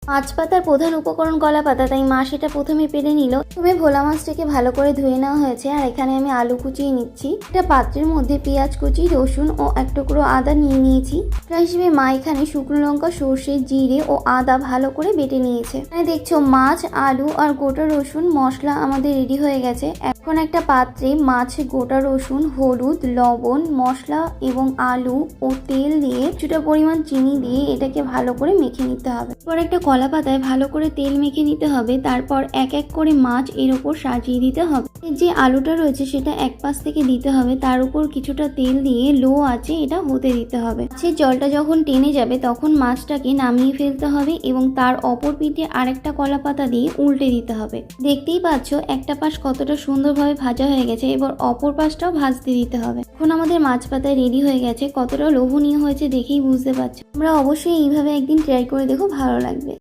মাছ পাতার প্রধান উপকরণ কলা পাতা, তাই মা সেটা প্রথমে পেরে নিল। প্রথমে ভোলা মাছটাকে ভালো করে ধুয়ে নেওয়া হয়েছে, আর এখানে আমি আলু কুচিয়ে নিচ্ছি। একটা পাত্রের মধ্যে পেঁয়াজ কুচি, রসুন ও এক টুকরো আদা নিয়ে নিয়েছি। মশলা হিসেবে মা এখানে শুকনো লঙ্কা, সর্ষে, জিরে ও আদা ভালো করে বেটে নিয়েছে। এখানে দেখছো মাছ, আলু আর গোটা রসুন মশলা আমাদের রেডি হয়ে গেছে। এখন একটা পাত্রে মাছ, গোটা রসুন, হলুদ, লবণ, মশলা এবং আলু ও তেল দিয়ে কিছুটা পরিমাণ চিনি দিয়ে এটাকে ভালো করে মেখে নিতে হবে। এরপর একটা কলা পাতায় ভালো করে তেল মেখে নিতে হবে। তারপর এক এক করে মাছ এর উপর সাজিয়ে দিতে হবে। যে আলুটা রয়েছে সেটা এক পাশ থেকে দিতে হবে, তার উপর কিছুটা তেল দিয়ে লো আঁচে এটা হতে দিতে হবে। মাছের জলটা যখন টেনে যাবে তখন মাছটাকে নামিয়ে ফেলতে হবে এবং তার অপর পিঠে আরেকটা কলা পাতা দিয়ে উল্টে দিতে হবে। দেখতেই পাচ্ছ একটা পাশ কতটা সুন্দরভাবে ভাজা হয়ে গেছে, এবার অপর পাশটাও ভাজতে দিতে হবে। এখন আমাদের মাছ পাতায় রেডি হয়ে গেছে। কতটা লোভনীয় হয়েছে দেখেই বুঝতে পারছো। আমরা অবশ্যই এইভাবে একদিন ট্রাই করে দেখো, ভালো লাগবে।